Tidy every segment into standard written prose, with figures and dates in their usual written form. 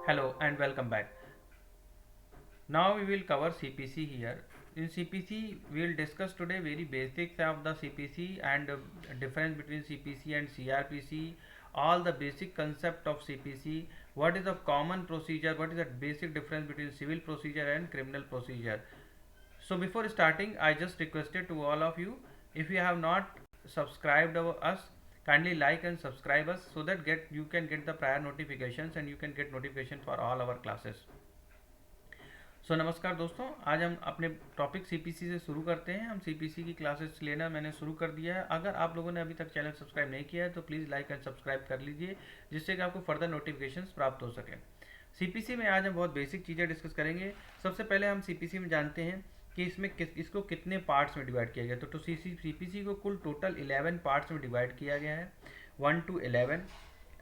Hello and welcome back. Now we will cover CPC here. In CPC we will discuss today very basics of the CPC and difference between CPC and CRPC, all the basic concept of CPC, what is the common procedure, what is the basic difference between civil procedure and criminal procedure. So before starting, I just requested to all of you, if you have not subscribed us, kindly like and subscribe us so that you can get the prior notifications and you can get notification for all our classes. नमस्कार दोस्तों, आज हम अपने topic CPC से शुरू करते हैं। हम सीपीसी की क्लासेस लेना मैंने शुरू कर दिया है। अगर आप लोगों ने अभी तक चैनल सब्सक्राइब नहीं किया है तो प्लीज़ लाइक एंड सब्सक्राइब कर लीजिए, जिससे कि आपको फर्दर नोटिफिकेशंस प्राप्त हो सके। सीपीसी में आज हम बहुत बेसिक चीज़ें डिस्कस करेंगे। सबसे पहले हम सीपीसी में जानते हैं कि इसको कितने पार्ट्स में डिवाइड किया गया। तो सीपीसी को कुल टोटल 11 पार्ट्स में डिवाइड किया गया है, 1 to 11।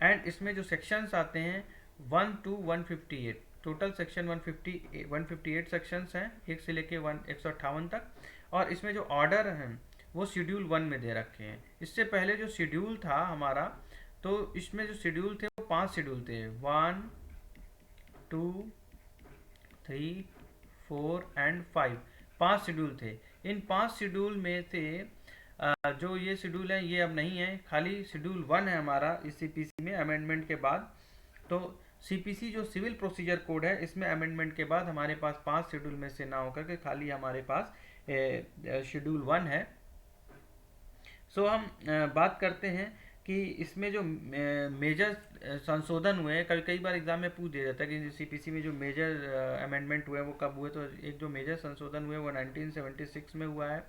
एंड इसमें जो सेक्शंस आते हैं 1 to 158, टोटल सेक्शन 158 सेक्शंस हैं, 1 से लेके 158 तक। और इसमें जो ऑर्डर हैं वो शेड्यूल 1 में दे रखे हैं। इससे पहले जो शेड्यूल था हमारा, तो इसमें जो शेड्यूल थे वो 5 शेड्यूल थे, 1 2 3 4 एंड 5, 5 शेड्यूल थे। इन 5 शेड्यूल में से जो ये शेड्यूल है ये अब नहीं है, खाली शेड्यूल 1 है हमारा इस सीपीसी में अमेंडमेंट के बाद। तो सीपीसी जो सिविल प्रोसीजर कोड है, इसमें अमेंडमेंट के बाद हमारे पास 5 शेड्यूल में से ना होकर के खाली हमारे पास शेड्यूल 1 है। सो हम बात करते हैं कि इसमें जो मेजर संशोधन हुए हैं, कई बार एग्जाम में पूछ दिया जाता है कि सीपीसी में जो मेजर अमेंडमेंट हुए हैं वो कब हुए। तो एक जो मेजर संशोधन हुए वो 1976 में हुआ है,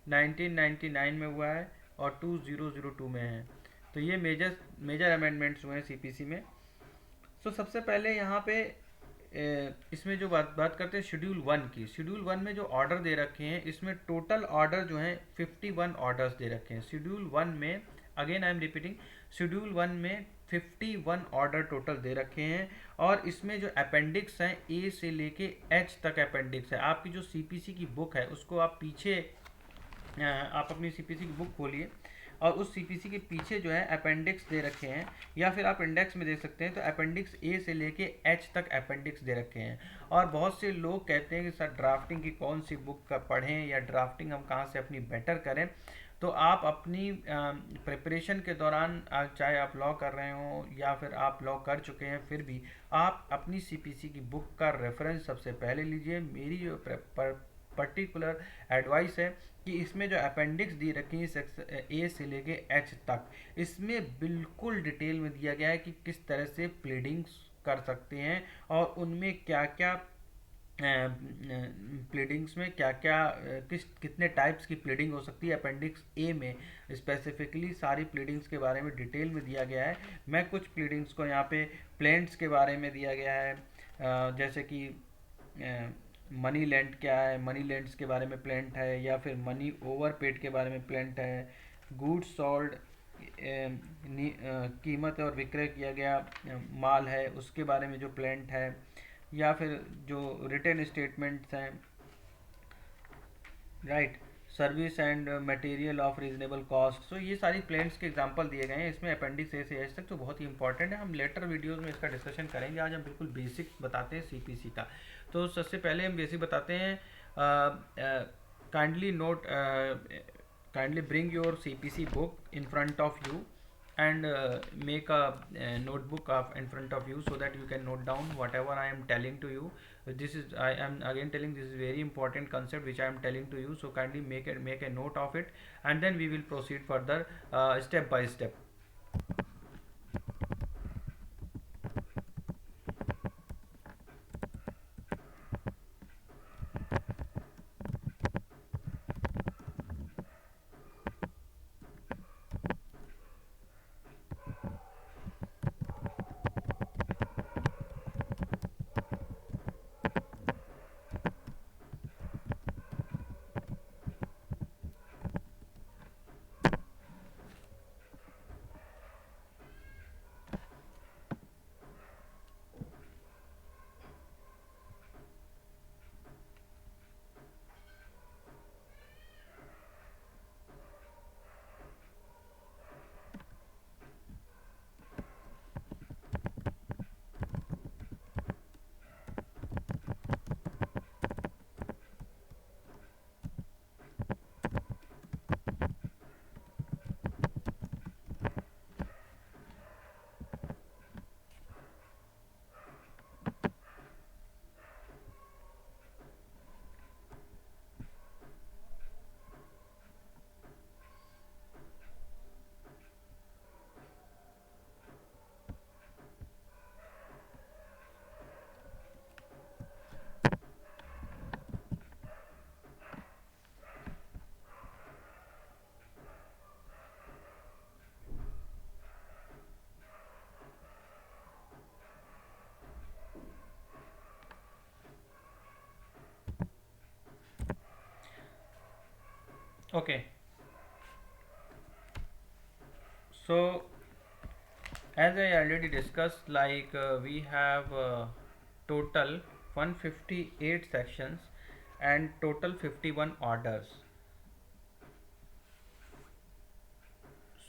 1999 में हुआ है और 2002 में है। तो ये मेजर अमेंडमेंट्स हुए हैं सीपीसी में। तो सबसे पहले यहाँ पे इसमें जो बात करते हैं शेड्यूल 1 की। शेड्यूल 1 में जो ऑर्डर दे रखे हैं, इसमें टोटल ऑर्डर जो हैं 51 ऑर्डर्स दे रखे हैं। शेड्यूल 1 में, again I am repeating, schedule 1 में 51 ऑर्डर टोटल दे रखे हैं। और इसमें जो अपेंडिक्स हैं, ए से लेके एच तक अपेंडिक्स है। आपकी जो सीपीसी की बुक है उसको आप पीछे, आप अपनी सीपीसी की बुक खोलिए और उस सीपीसी के पीछे जो है अपेंडिक्स दे रखे हैं, या फिर आप इंडेक्स में देख सकते हैं। तो अपेंडिक्स ए से लेके एच तक अपेंडिक्स दे रखे हैं। और बहुत से लोग कहते हैं कि सर ड्राफ्टिंग की कौन सी बुक का पढ़ें या ड्राफ्टिंग हम कहाँ से अपनी बेटर करें। तो आप अपनी प्रिपरेशन के दौरान, चाहे आप लॉ कर रहे हो या फिर आप लॉ कर चुके हैं, फिर भी आप अपनी सीपीसी की बुक का रेफरेंस सबसे पहले लीजिए। मेरी जो पर्टिकुलर एडवाइस है कि इसमें जो अपेंडिक्स दी रखी है सेक्शन ए से लेके एच तक, इसमें बिल्कुल डिटेल में दिया गया है कि किस तरह से प्लीडिंग्स कर सकते हैं और उनमें क्या क्या प्लीडिंग्स में क्या क्या कितने टाइप्स की प्लीडिंग हो सकती है। अपेंडिक्स ए में स्पेसिफिकली सारी प्लीडिंग्स के बारे में डिटेल में दिया गया है। मैं कुछ प्लीडिंग्स को यहाँ पे प्लेंट्स के बारे में दिया गया है, जैसे कि मनी लेंट क्या है, मनी लेंट्स के बारे में प्लेंट है, या फिर मनी ओवर पेड के बारे में प्लेंट है, गुड्स सोल्ड, कीमत और विक्रय किया गया माल है उसके बारे में जो प्लेंट है, या फिर जो रिटर्न स्टेटमेंट्स हैं, right, service and material of reasonable cost. So ये सारी प्लेंट्स के एग्जांपल दिए गए हैं इसमें अपेंडिक्स ए से एच तक। तो बहुत ही इंपॉर्टेंट है, हम लेटर वीडियोस में इसका डिस्कशन करेंगे। आज हम बिल्कुल बेसिक बताते हैं सीपीसी का। तो सबसे पहले हम बेसिक बताते हैं। Kindly bring your CPC book in front of you and make a notebook in front of you so that you can note down whatever I am telling to you. I am again telling, this is very important concept which I am telling to you, so kindly make a note of it, and then we will proceed further step by step. Okay, so as I already discussed, we have total 158 sections and total 51 orders.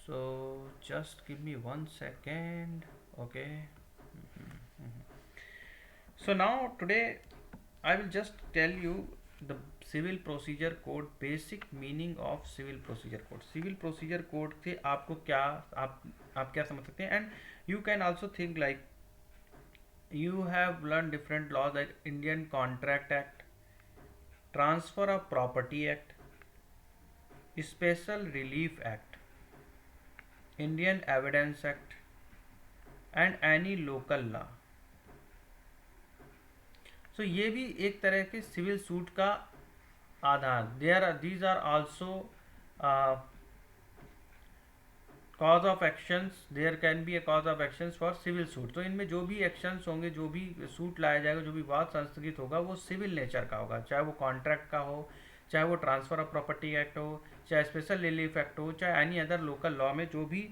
So just give me 1 second. Okay. So now today I will just tell you the civil procedure code, basic meaning of civil procedure code. Civil procedure code से आपको क्या, आप क्या समझ सकते हैं. And you can also think like you have learned different laws like Indian Contract Act, Transfer of Property Act, Special Relief Act, Indian Evidence Act, and any local law. So ये भी एक तरह के सिविल सूट का आधार. These are also cause of actions. There can be a cause of actions for civil suit. तो इनमें जो भी एक्शंस होंगे, जो भी सूट लाया जाएगा, जो भी वाद संस्थगित होगा, वो सिविल नेचर का होगा. चाहे वो कॉन्ट्रैक्ट का हो, चाहे वो ट्रांसफर ऑफ प्रॉपर्टी एक्ट हो, चाहे स्पेशल रिलीफ एक्ट हो, चाहे एनी अदर लोकल लॉ में जो भी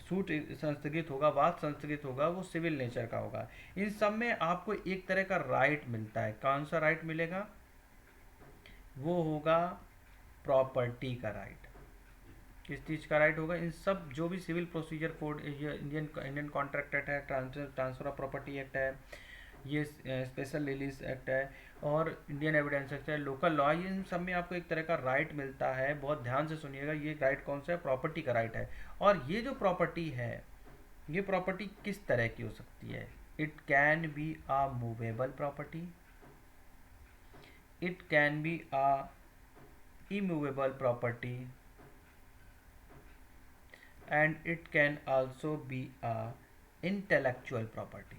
सूट संस्थगित होगा, वाद संस्थगित होगा, वो सिविल नेचर का होगा. इन सब में आपको एक तरह का राइट मिलता है. कौन सा राइट मिलेगा? वो होगा प्रॉपर्टी का राइट. किस चीज़ का राइट होगा? इन सब जो भी सिविल प्रोसीजर कोड, ये इंडियन कॉन्ट्रैक्ट एक्ट है, ट्रांसफर ऑफ प्रॉपर्टी एक्ट है, ये स्पेशल रिलीज एक्ट है, और इंडियन एविडेंस एक्ट है, लोकल लॉ, ये इन सब में आपको एक तरह का राइट मिलता है. बहुत ध्यान से सुनिएगा, ये राइट कौन सा है? प्रॉपर्टी का राइट है. और ये जो प्रॉपर्टी है, ये प्रॉपर्टी किस तरह की हो सकती है? It can be a movable property, it can be a immovable property, and it can also be a intellectual property.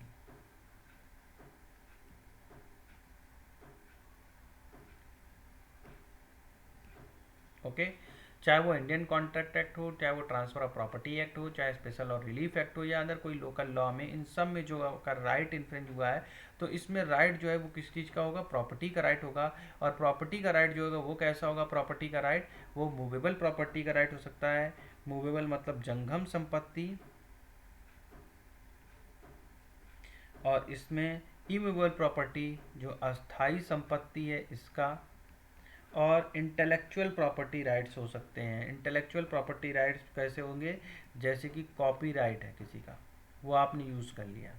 Okay, चाहे वो इंडियन कॉन्ट्रैक्ट एक्ट हो, चाहे वो ट्रांसफर ऑफ प्रॉपर्टी एक्ट हो, चाहे स्पेशल और रिलीफ एक्ट हो, या अंदर कोई लोकल लॉ में, इन सब में जो का राइट इन्फ्रिंज हुआ है, तो इसमें राइट जो है वो किस चीज़ का होगा? प्रॉपर्टी का राइट होगा. और प्रॉपर्टी का राइट जो होगा वो कैसा होगा? प्रॉपर्टी का राइट वो मूवेबल प्रॉपर्टी का राइट हो सकता है. मूवेबल मतलब जंगम संपत्ति, और इसमें इमूवेबल प्रॉपर्टी जो अस्थाई संपत्ति है इसका, और इंटेलेक्चुअल प्रॉपर्टी राइट्स हो सकते हैं. इंटेलेक्चुअल प्रॉपर्टी राइट्स कैसे होंगे? जैसे कि कॉपीराइट है किसी का, वो आपने यूज़ कर लिया,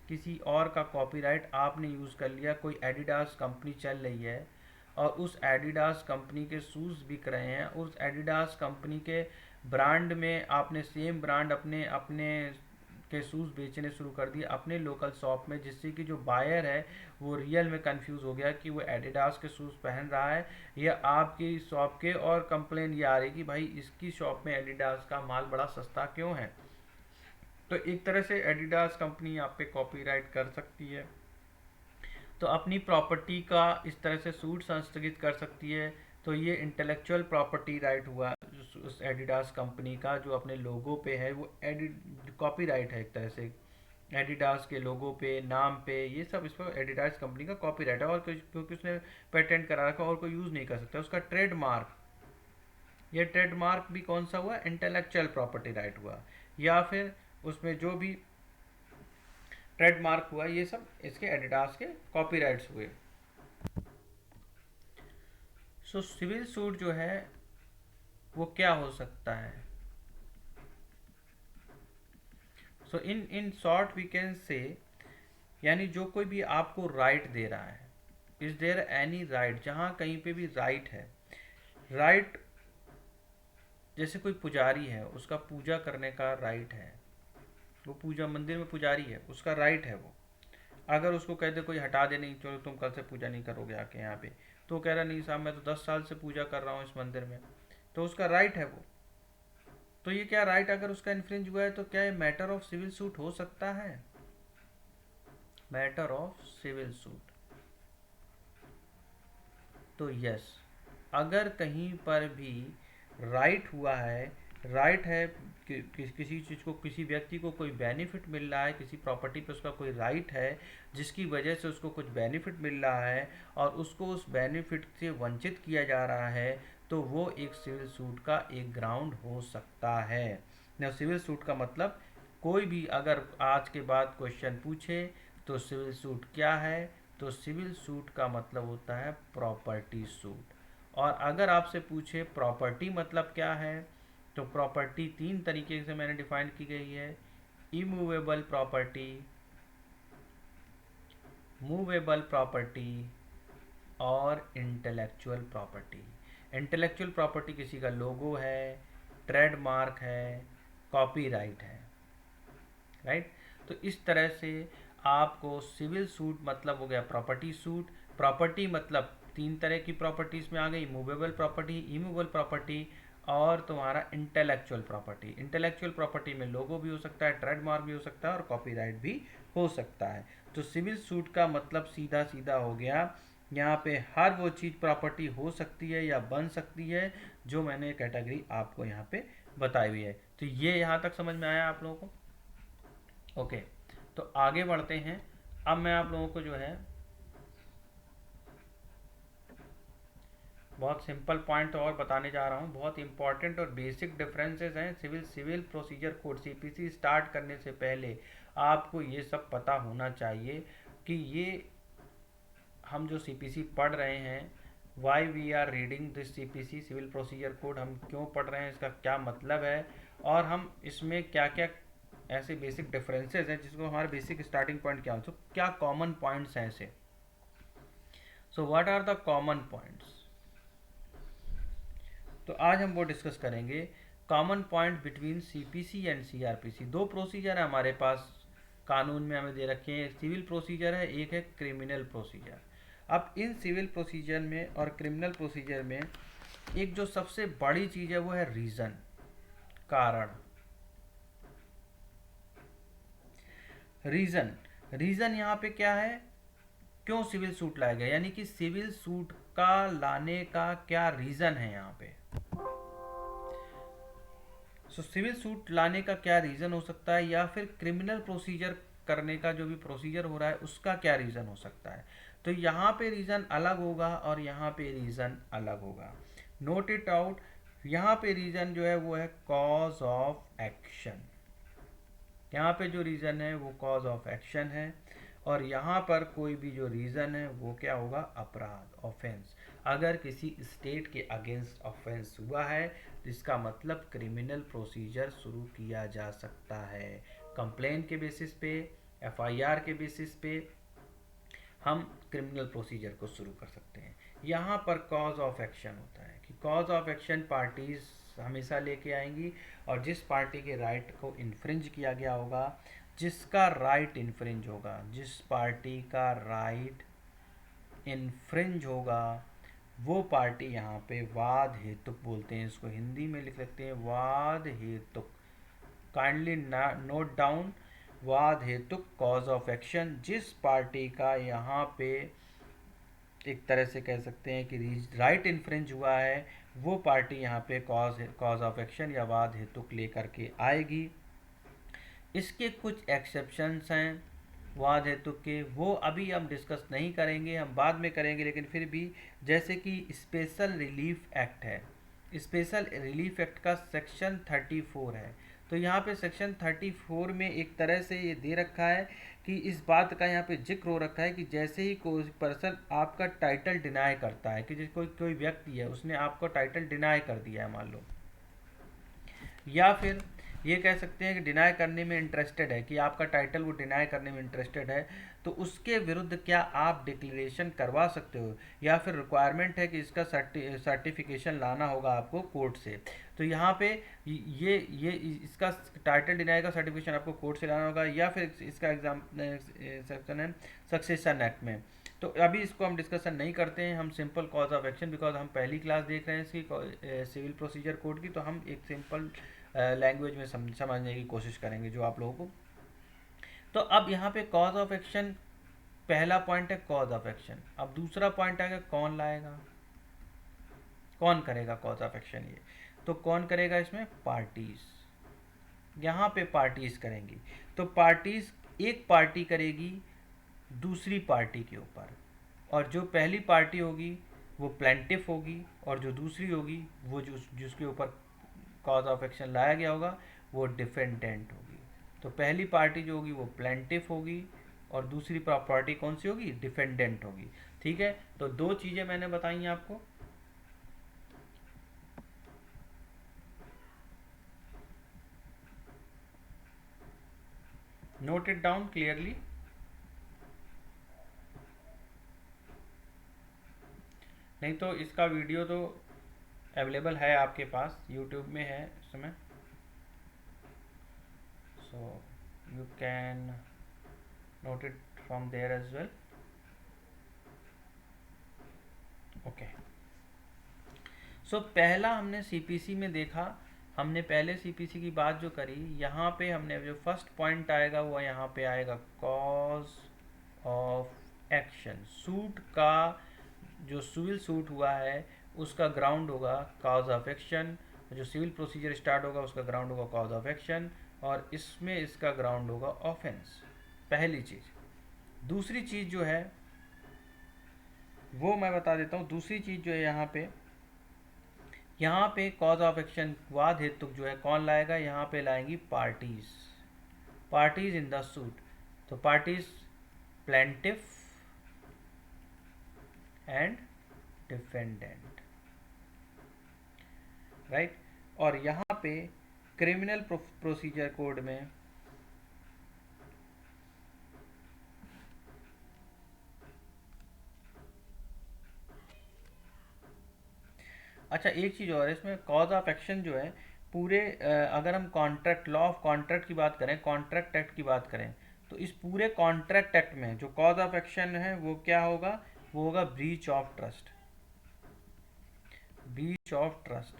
किसी और का कॉपीराइट आपने यूज़ कर लिया. कोई एडिडास कंपनी चल रही है और उस एडिडास कंपनी के शूज़ बिक रहे हैं, उस एडिडास कंपनी के ब्रांड में आपने सेम ब्रांड अपने अपने के शूज़ बेचने शुरू कर दिए अपने लोकल शॉप में, जिससे कि जो बायर है वो रियल में कंफ्यूज हो गया कि वो एडिडास के शूज़ पहन रहा है या आपकी शॉप के, और कंप्लेन ये आ रही कि भाई इसकी शॉप में एडिडास का माल बड़ा सस्ता क्यों है. तो एक तरह से एडिडास कंपनी आप पे कॉपीराइट कर सकती है, तो अपनी प्रॉपर्टी का इस तरह से सूट संस्थगित कर सकती है. तो ये इंटेलेक्चुअल प्रॉपर्टी राइट हुआ उस एडिडास कंपनी का, जो अपने लोगो पे है, वो कॉपीराइट है एक तरह से. एडिडास के लोगो पे, नाम पे, ये सब इस पर एडिडास कंपनी का कॉपीराइट है, और क्योंकि उसने पेटेंट करा रखा और कोई यूज़ नहीं कर सकता. उसका ट्रेडमार्क, ये ट्रेडमार्क भी कौन सा हुआ? इंटेलेक्चुअल प्रॉपर्टी राइट हुआ. या फिर उसमें जो भी ट्रेडमार्क हुआ, ये सब इसके एडिडास के कॉपीराइट्स हुए. सो सिविल सूट जो है वो क्या हो सकता है? So in short we can say, यानी जो कोई भी आपको राइट दे रहा है, इज देयर एनी राइट, जहाँ कहीं पे भी राइट है. राइट जैसे कोई पुजारी है, उसका पूजा करने का राइट है, वो पूजा मंदिर में पुजारी है, उसका राइट है. वो अगर उसको कह दे कोई हटा दे, नहीं चलो तुम कल से पूजा नहीं करोगे आके यहाँ पे, तो कह रहा नहीं साहब मैं तो 10 साल से पूजा कर रहा हूँ इस मंदिर में, तो उसका राइट है वो. तो ये क्या राइट अगर उसका इन्फ्रिंज हुआ है, तो क्या ये मैटर ऑफ सिविल सूट हो सकता है? Matter of civil suit. तो यस, अगर कहीं पर भी राइट हुआ है राइट है किसी चीज़ को, किसी व्यक्ति को कोई बेनिफिट मिल रहा है, किसी प्रॉपर्टी पे उसका कोई राइट है जिसकी वजह से उसको कुछ बेनिफिट मिल रहा है और उसको उस बेनिफिट से वंचित किया जा रहा है, तो वो एक सिविल सूट का एक ग्राउंड हो सकता है न। सिविल सूट का मतलब कोई भी अगर आज के बाद क्वेश्चन पूछे तो सिविल सूट क्या है, तो सिविल सूट का मतलब होता है प्रॉपर्टी सूट। और अगर आपसे पूछे प्रॉपर्टी मतलब क्या है, तो प्रॉपर्टी तीन तरीके से मैंने डिफाइन की गई है: इमूवेबल प्रॉपर्टी, मूवेबल प्रॉपर्टी और इंटेलेक्चुअल प्रॉपर्टी। इंटेलेक्चुअल प्रॉपर्टी किसी का लोगो है, ट्रेडमार्क है, कॉपीराइट है, राइट। तो इस तरह से आपको सिविल सूट मतलब हो गया प्रॉपर्टी सूट। प्रॉपर्टी मतलब तीन तरह की प्रॉपर्टीज में आ गई: मूवेबल प्रॉपर्टी, इमूवेबल प्रॉपर्टी और तुम्हारा इंटेलेक्चुअल प्रॉपर्टी। इंटेलेक्चुअल प्रॉपर्टी में लोगो भी हो सकता है, ट्रेडमार्क भी हो सकता है और कॉपीराइट भी हो सकता है। तो सिविल सूट का मतलब सीधा सीधा हो गया, यहाँ पे हर वो चीज़ प्रॉपर्टी हो सकती है या बन सकती है जो मैंने कैटेगरी आपको यहाँ पे बताई हुई है। तो ये यहाँ तक समझ में आया आप लोगों को? ओके, तो आगे बढ़ते हैं। अब मैं आप लोगों को जो है बहुत सिंपल पॉइंट और बताने जा रहा हूँ। बहुत इंपॉर्टेंट और बेसिक डिफरेंसेस हैं civil procedure code. CPC start करने से पहले आपको ये सब पता होना चाहिए कि ये हम जो सीपीसी पढ़ रहे हैं, why we are reading this CPC civil procedure code, हम क्यों पढ़ रहे हैं, इसका क्या मतलब है और हम इसमें क्या क्या ऐसे बेसिक डिफरेंसेस हैं जिसको हमारे बेसिक स्टार्टिंग पॉइंट क्या हो, तो क्या कॉमन पॉइंट्स हैं ऐसे। So what are the common points, तो आज हम वो डिस्कस करेंगे। Common point between CPC and CrPC. दो प्रोसीजर है हमारे पास, कानून में हमें दे रखे हैं। एक सिविल प्रोसीजर है, एक है क्रिमिनल प्रोसीजर। अब इन सिविल प्रोसीजर में और क्रिमिनल प्रोसीजर में एक जो सबसे बड़ी चीज़ है वो है रीज़न, कारण। रीज़न यहाँ पे क्या है, क्यों सिविल सूट लाया गया, यानी कि सिविल सूट का लाने का क्या रीज़न है यहाँ पे। सिविल सूट लाने का क्या रीज़न हो सकता है, या फिर क्रिमिनल प्रोसीजर करने का जो भी प्रोसीजर हो रहा है उसका क्या रीज़न हो सकता है। तो यहाँ पे रीज़न अलग होगा और यहाँ पे रीज़न अलग होगा। Note it out. यहाँ पे रीज़न जो है वो है कॉज ऑफ एक्शन। यहाँ पे जो रीज़न है वो कॉज ऑफ एक्शन है और यहाँ पर कोई भी जो रीज़न है वो क्या होगा, अपराध, ऑफेंस। अगर किसी स्टेट के अगेंस्ट ऑफेंस हुआ है तो इसका मतलब क्रिमिनल प्रोसीजर शुरू किया जा सकता है। कंप्लेन के बेसिस पे, एफआईआर के बेसिस पे हम क्रिमिनल प्रोसीजर को शुरू कर सकते हैं। यहाँ पर कॉज ऑफ एक्शन होता है कि कॉज ऑफ एक्शन पार्टीज हमेशा लेके आएंगी और जिस पार्टी के राइट को इन्फ्रिंज किया गया होगा, जिसका राइट इन्फ्रिंज होगा, जिस पार्टी का राइट इन्फ्रिंज होगा वो पार्टी यहाँ पे वाद हेतुक बोलते हैं, इसको हिंदी में लिख सकते हैं वाद हेतुक। काइंडली नोट डाउन, वाद हेतुक कॉज ऑफ एक्शन। जिस पार्टी का यहाँ पे एक तरह से कह सकते हैं कि राइट इन्फ्रिंज हुआ है, वो पार्टी यहाँ पे कॉज ऑफ एक्शन या वाद हेतुक लेकर के आएगी। इसके कुछ एक्सेप्शंस हैं वाद हेतु के, वो अभी हम डिस्कस नहीं करेंगे, हम बाद में करेंगे, लेकिन फिर भी जैसे कि स्पेशल रिलीफ एक्ट है, स्पेशल रिलीफ एक्ट का सेक्शन 34 है। तो यहाँ पे सेक्शन 34 में एक तरह से ये दे रखा है कि इस बात का यहाँ पे जिक्र हो रखा है कि जैसे ही कोई पर्सन आपका टाइटल डिनाई करता है, कि कोई व्यक्ति है उसने आपको टाइटल डिनाई कर दिया है मान लो, या फिर ये कह सकते हैं कि डिनाई करने में इंटरेस्टेड है, कि आपका टाइटल वो डिनाई करने में इंटरेस्टेड है, तो उसके विरुद्ध क्या आप डिक्लेरेशन करवा सकते हो, या फिर रिक्वायरमेंट है कि इसका सर्टिफिकेशन लाना होगा आपको कोर्ट से। तो यहाँ पे ये इसका टाइटल डिनाई का सर्टिफिकेशन आपको कोर्ट से लाना होगा, या फिर इसका एग्जाम सेक्शन है सक्सेशन एक्ट में। तो अभी इसको हम डिस्कशन नहीं करते हैं, हम simple cause of action, because हम पहली क्लास देख रहे हैं इसकी सिविल प्रोसीजर कोड की, तो हम एक सिंपल लैंग्वेज में समझने की कोशिश करेंगे जो आप लोगों को। तो अब यहाँ पे कॉज ऑफ एक्शन, पहला पॉइंट है कॉज ऑफ एक्शन। अब दूसरा पॉइंट आएगा कौन लाएगा, कौन करेगा कॉज ऑफ एक्शन। ये तो कौन करेगा इसमें? पार्टीज। यहाँ पे पार्टीज करेंगी, तो पार्टीज एक पार्टी करेगी दूसरी पार्टी के ऊपर, और जो पहली पार्टी होगी वो प्लेंटिफ होगी, और जो दूसरी होगी वो जिसके ऊपर कॉज ऑफ एक्शन लाया गया होगा वो डिफेंडेंट होगी। तो पहली पार्टी जो होगी वो प्लेंटिफ होगी, और दूसरी पार्टी कौन सी होगी? डिफेंडेंट होगी। ठीक है, तो दो चीज़ें मैंने बताई आपको। Note it down clearly. नहीं तो इसका वीडियो तो अवेलेबल है आपके पास, यूट्यूब में है इस समय, so you can note it from there as well. Okay, so पहला हमने सीपीसी में देखा, हमने पहले सीपीसी की बात जो करी, यहाँ पे हमने जो फर्स्ट पॉइंट आएगा वो यहाँ पे आएगा कॉज ऑफ एक्शन। सूट का जो सिविल सूट हुआ है उसका ग्राउंड होगा कॉज ऑफ एक्शन, जो सिविल प्रोसीजर स्टार्ट होगा उसका ग्राउंड होगा कॉज ऑफ एक्शन, और इसमें इसका ग्राउंड होगा ऑफेंस। पहली चीज़। दूसरी चीज़ जो है वो मैं बता देता हूँ। दूसरी चीज़ जो है यहाँ पे कॉज ऑफ एक्शन वाद हेतु जो है कौन लाएगा? यहाँ पे लाएंगी parties, parties in the suit. तो parties plaintiff and defendant, right. और यहाँ पे क्रिमिनल प्रोसीजर कोड में अच्छा एक चीज़ और है, इसमें कॉज ऑफ एक्शन जो है पूरे अगर हम कॉन्ट्रैक्ट लॉ ऑफ कॉन्ट्रैक्ट की बात करें, कॉन्ट्रैक्ट एक्ट की बात करें, तो इस पूरे कॉन्ट्रैक्ट एक्ट में जो कॉज ऑफ एक्शन है वो क्या होगा? वो होगा breach of trust. Breach of trust,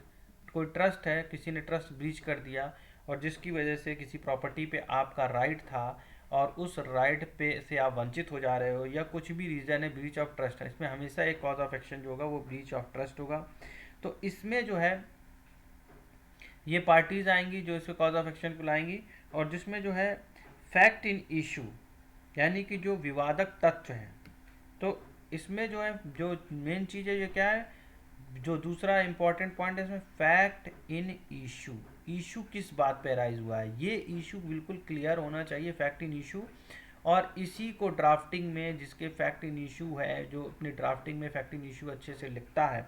कोई ट्रस्ट है, किसी ने ट्रस्ट ब्रीच कर दिया और जिसकी वजह से किसी प्रॉपर्टी पे आपका राइट था और उस राइट पे से आप वंचित हो जा रहे हो, या कुछ भी रीज़न है, ब्रीच ऑफ ट्रस्ट है, इसमें हमेशा एक कॉज ऑफ एक्शन जो होगा वो ब्रीच ऑफ ट्रस्ट होगा। तो इसमें जो है ये पार्टीज आएंगी जो इसके कॉज ऑफ एक्शन को लाएंगी, और जिसमें जो है फैक्ट इन इशू, यानी कि जो विवादक तथ्य हैं, तो इसमें जो है जो मेन चीज़ है ये क्या है? जो दूसरा इंपॉर्टेंट पॉइंट है इसमें फैक्ट इन इशू। इशू किस बात पे राइज हुआ है, ये इशू बिल्कुल क्लियर होना चाहिए, फैक्ट इन इशू। और इसी को ड्राफ्टिंग में जिसके फैक्ट इन इशू है, जो अपनी ड्राफ्टिंग में फैक्ट इन इशू अच्छे से लिखता है,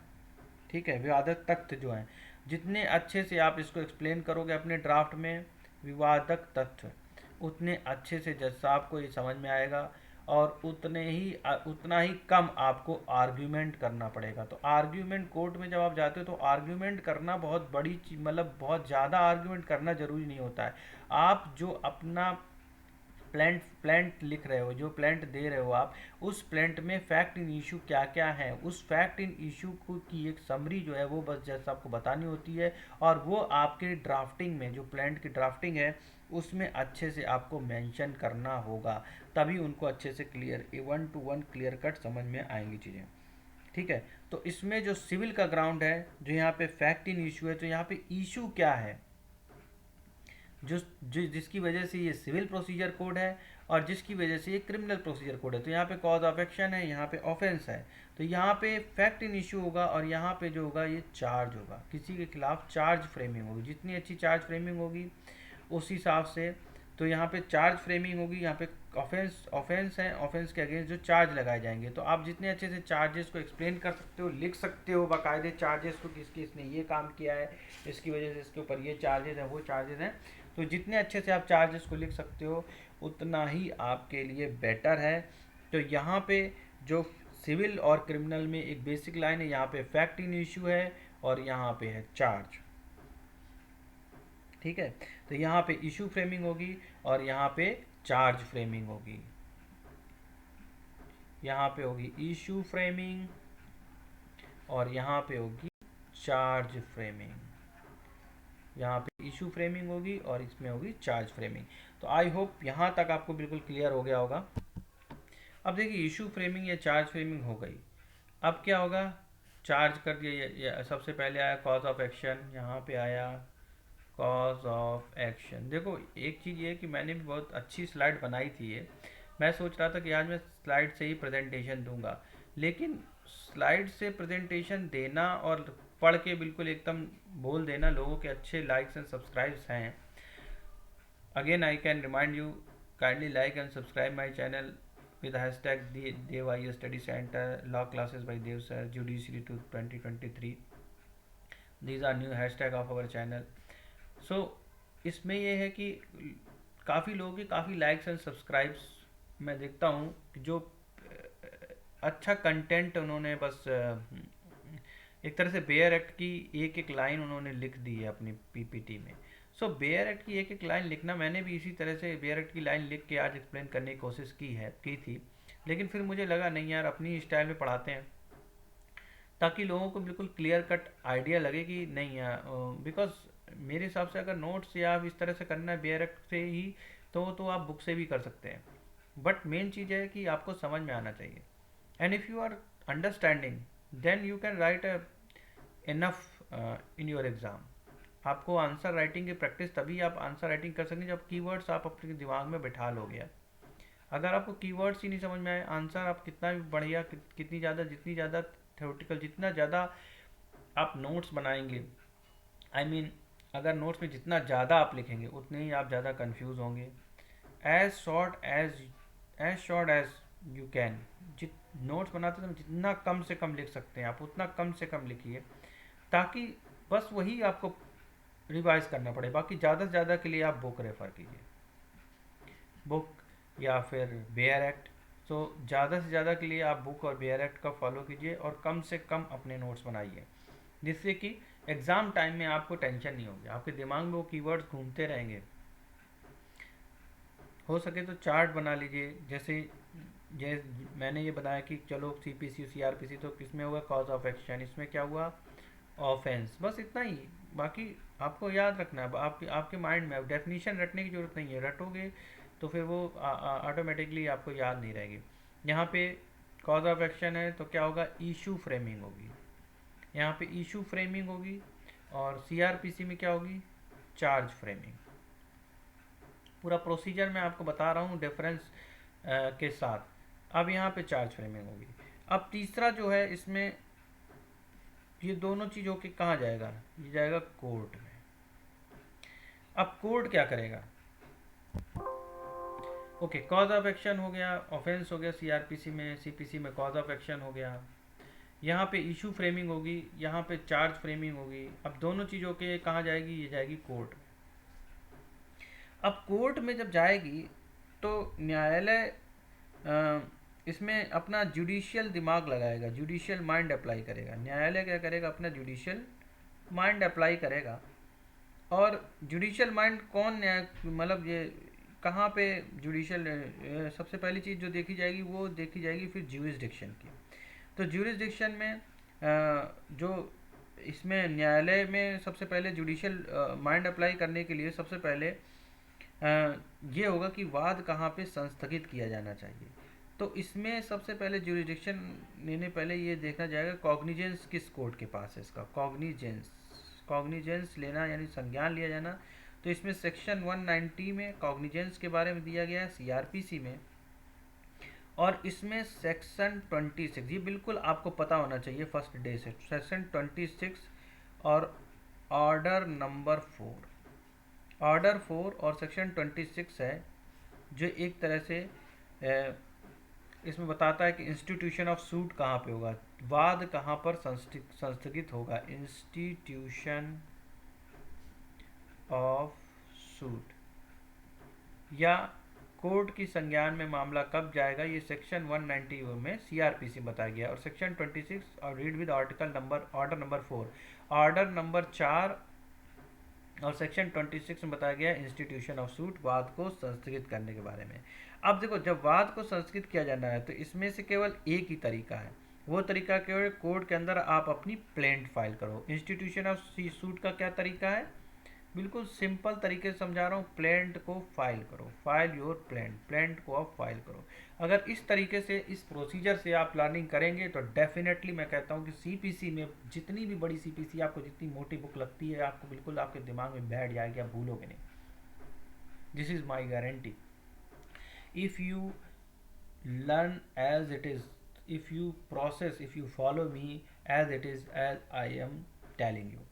ठीक है, विवादक तथ्य जो हैं, जितने अच्छे से आप इसको एक्सप्लेन करोगे अपने ड्राफ्ट में विवादक तथ्य, उतने अच्छे से जज साहब को ये समझ में आएगा, और उतना ही कम आपको आर्ग्यूमेंट करना पड़ेगा। तो आर्ग्यूमेंट कोर्ट में जब आप जाते हो तो आर्ग्यूमेंट करना बहुत बड़ी चीज, मतलब बहुत ज़्यादा आर्ग्यूमेंट करना ज़रूरी नहीं होता है। आप जो अपना प्लेंट लिख रहे हो, जो प्लेंट दे रहे हो आप, उस प्लेंट में फैक्ट इन इशू क्या क्या है, उस फैक्ट इन इशू को की एक समरी जो है वो बस जैसा आपको बतानी होती है, और वो आपके ड्राफ्टिंग में जो प्लेंट की ड्राफ्टिंग है उसमें अच्छे से आपको मेंशन करना होगा, तभी उनको अच्छे से क्लियर 1 to 1 क्लियर कट समझ में आएंगी चीज़ें। ठीक है, तो इसमें जो सिविल का ग्राउंड है, जो यहाँ पे फैक्ट इन इशू है, तो यहाँ पे इशू क्या है, जिसकी वजह से ये सिविल प्रोसीजर कोड है और जिसकी वजह से ये क्रिमिनल प्रोसीजर कोड है। तो यहाँ पे कॉज ऑफ एक्शन है, यहाँ पे ऑफेंस है, तो यहाँ पे फैक्ट इन इशू होगा, और यहाँ पे जो होगा ये चार्ज होगा, किसी के खिलाफ चार्ज फ्रेमिंग होगी। जितनी अच्छी चार्ज फ्रेमिंग होगी उस हिसाब से, तो यहाँ पे चार्ज फ्रेमिंग होगी, यहाँ पे ऑफेंस है, ऑफेंस के अगेंस्ट जो चार्ज लगाए जाएंगे, तो आप जितने अच्छे से चार्जेस को एक्सप्लेन कर सकते हो, लिख सकते हो बाकायदे चार्जेस को, किसके इसने ये काम किया है, इसकी वजह से इसके ऊपर ये चार्जेस हैं, वो चार्जेस हैं, तो जितने अच्छे से आप चार्जेस को लिख सकते हो उतना ही आपके लिए बेटर है। तो यहाँ पे जो सिविल और क्रिमिनल में एक बेसिक लाइन है, यहाँ पे फैक्ट इन इशू है और यहाँ पे है चार्ज। ठीक है, तो यहाँ पे इशू फ्रेमिंग होगी और यहाँ पे चार्ज फ्रेमिंग होगी। यहाँ पे होगी इशू फ्रेमिंग और यहाँ पे होगी चार्ज फ्रेमिंग। यहाँ पे इशू फ्रेमिंग होगी और इसमें होगी चार्ज फ्रेमिंग। तो आई होप यहाँ तक आपको बिल्कुल क्लियर हो गया होगा। अब देखिए इशू फ्रेमिंग या चार्ज फ्रेमिंग हो गई, अब क्या होगा? चार्ज कर दिया। ये सबसे पहले आया कॉज ऑफ एक्शन, यहाँ पे आया कॉज ऑफ एक्शन। देखो एक चीज़ ये है कि मैंने भी बहुत अच्छी स्लाइड बनाई थी ये। मैं सोच रहा था कि आज मैं स्लाइड से ही प्रेजेंटेशन दूंगा, लेकिन स्लाइड से प्रेजेंटेशन देना और पढ़ के बिल्कुल एकदम बोल देना, लोगों के अच्छे लाइक्स एंड सब्सक्राइब्स हैं। Again I can remind you, kindly like and subscribe my channel with hashtag Dev IAS Study Center, law classes by Dev sir, Judiciary to 2023. These are new hashtag of our channel. So इसमें ये है कि काफ़ी लोगों की काफ़ी likes and subscribes मैं देखता हूँ, जो अच्छा कंटेंट उन्होंने बस एक तरह से बेयर एक्ट की एक एक लाइन उन्होंने लिख दी है अपनी पीपीटी में। सो बेयर एक्ट की एक एक लाइन लिखना, मैंने भी इसी तरह से बेयर एक्ट की लाइन लिख के आज एक्सप्लेन करने की कोशिश की थी, लेकिन फिर मुझे लगा नहीं यार, अपनी स्टाइल में पढ़ाते हैं ताकि लोगों को बिल्कुल क्लियर कट आइडिया लगे कि नहीं यार। बिकॉज मेरे हिसाब से अगर नोट्स या आप इस तरह से करना है बेयर एक्ट से ही, तो आप बुक से भी कर सकते हैं, बट मेन चीज़ है कि आपको समझ में आना चाहिए। And if you are understanding then you can write enough in your exam. आपको आंसर राइटिंग की प्रैक्टिस तभी आप आंसर राइटिंग कर सकेंगे जब कीवर्ड्स आप अपने दिमाग में बैठा लोगे। अगर आपको कीवर्ड्स ही नहीं समझ में आए, आंसर आप कितना भी बढ़िया कितनी ज़्यादा जितनी ज़्यादा थ्योरेटिकल जितना ज़्यादा आप नोट्स बनाएंगे, आई मीन अगर नोट्स में जितना ज़्यादा आप लिखेंगे उतने ही आप ज़्यादा कंफ्यूज होंगे। As short as you can, जित नोट्स बनाते समय जितना कम से कम लिख सकते हैं आप उतना कम से कम लिखिए, ताकि बस वही आपको रिवाइज करना पड़े। बाकी ज़्यादा से ज़्यादा के लिए आप बुक रेफ़र कीजिए, बुक या फिर बेयर एक्ट। तो ज़्यादा से ज़्यादा के लिए आप बुक और बेयर एक्ट का फॉलो कीजिए और कम से कम अपने नोट्स बनाइए, जिससे कि एग्ज़ाम टाइम में आपको टेंशन नहीं होगी, आपके दिमाग में वो कीवर्ड्स घूमते रहेंगे। हो सके तो चार्ट बना लीजिए, जैसे मैंने ये बताया कि चलो सीपीसी सीआरपीसी, तो किसमें हुआ कॉज ऑफ एक्शन, इसमें क्या हुआ ऑफेंस, बस इतना ही। बाकी आपको याद रखना है, आपके माइंड में डेफिनेशन रटने की ज़रूरत नहीं है, रटोगे तो फिर वो ऑटोमेटिकली आपको याद नहीं रहेगी। यहाँ पे कॉज ऑफ एक्शन है तो क्या होगा, इशू फ्रेमिंग होगी, यहाँ पे इशू फ्रेमिंग होगी, और सीआरपीसी में क्या होगी, चार्ज फ्रेमिंग। पूरा प्रोसीजर मैं आपको बता रहा हूँ डिफरेंस के साथ। अब यहाँ पे चार्ज फ्रेमिंग होगी। अब तीसरा जो है, इसमें ये दोनों चीज़ होके कहाँ जाएगा, ये जाएगा कोर्ट में। अब कोर्ट क्या करेगा, ओके कॉज ऑफ एक्शन हो गया, ऑफेंस हो गया सीआरपीसी में, सीपीसी में कॉज ऑफ एक्शन हो गया, यहाँ पे इशू फ्रेमिंग होगी, यहाँ पे चार्ज फ्रेमिंग होगी। अब दोनों चीज़ों के कहाँ जाएगी, ये जाएगी कोर्ट में। अब कोर्ट में जब जाएगी तो न्यायालय इसमें अपना जुडिशियल दिमाग लगाएगा, जुडिशियल माइंड अप्लाई करेगा। न्यायालय क्या करेगा, अपना जुडिशियल माइंड अप्लाई करेगा। और जुडिशियल माइंड कौन मतलब ये कहाँ पे जुडिशियल, सबसे पहली चीज़ जो देखी जाएगी वो देखी जाएगी फिर ज्यूरिसडिक्शन की। तो ज्यूरिसडिक्शन में जो इसमें न्यायालय में सबसे पहले जुडिशियल माइंड अप्लाई करने के लिए सबसे पहले ये होगा कि वाद कहाँ पे संस्थगित किया जाना चाहिए। तो इसमें सबसे पहले ज्यूरिसडिक्शन लेने पहले ये देखा जाएगा कॉग्निजेंस किस कोर्ट के पास है, इसका कॉग्निजेंस लेना यानी संज्ञान लिया जाना। तो इसमें सेक्शन 190 में कॉग्निजेंस के बारे में दिया गया है सीआरपीसी में, और इसमें सेक्शन 26, ये बिल्कुल आपको पता होना चाहिए फर्स्ट डे से, सेक्शन 26 और ऑर्डर नंबर 4 और सेक्शन 26 है, जो एक तरह से इसमें बताता है कि इंस्टीट्यूशन ऑफ सूट कहाँ पे होगा, वाद कहाँ पर संस्थगित होगा, इंस्टीट्यूशन ऑफ सूट या कोर्ट की संज्ञान में मामला कब जाएगा, ये सेक्शन 190 में सीआरपीसी बताया गया। और सेक्शन 26 और read with order number 4, order number 4 और सेक्शन 26 में बताया गया इंस्टीट्यूशन ऑफ सूट, वाद को संस्थगित करने के बारे में। अब देखो, जब वाद को संस्थगित किया जाना है तो इसमें से केवल एक ही तरीका है, वो तरीका केवल कोर्ट के अंदर आप अपनी प्लेंट फाइल करो। इंस्टीट्यूशन ऑफ सूट का क्या तरीका है, बिल्कुल सिंपल तरीके से समझा रहा हूँ, प्लेंट को फाइल करो, फाइल योर प्लेंट, प्लेंट को आप फाइल करो। अगर इस तरीके से, इस प्रोसीजर से आप लर्निंग करेंगे तो डेफिनेटली मैं कहता हूँ कि सीपीसी में जितनी भी बड़ी सीपीसी आपको जितनी मोटी बुक लगती है, आपको बिल्कुल आपके दिमाग में बैठ जाएगी, आप भूलोगे नहीं। This is my guarantee. If you learn as it is, if you process, if you follow me as it is, as I am telling you,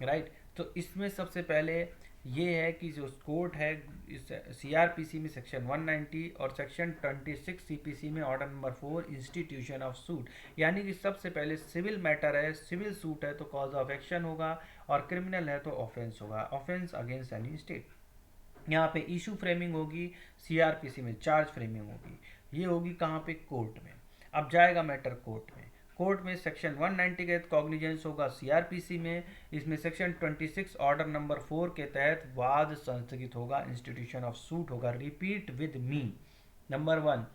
right? तो इसमें सबसे पहले ये है कि जो कोर्ट है इस सीआरपीसी में सेक्शन 190 और सेक्शन 26 सीपीसी में order number 4 institution of suit, यानी कि सबसे पहले सिविल मैटर है, सिविल सूट है तो कॉज ऑफ एक्शन होगा, और क्रिमिनल है तो ऑफेंस होगा, ऑफेंस अगेंस्ट एनी स्टेट। यहाँ पे इशू फ्रेमिंग होगी, सीआरपीसी में चार्ज फ्रेमिंग होगी, ये होगी कहाँ पे, कोर्ट में। अब जाएगा मैटर कोर्ट में, कोर्ट में सेक्शन 190 के तहत कॉग्निजेंस होगा सीआरपीसी में, इसमें सेक्शन 26 ऑर्डर नंबर 4 के तहत वाद संस्थगित होगा, इंस्टीट्यूशन ऑफ सूट होगा। Repeat with me. Number 1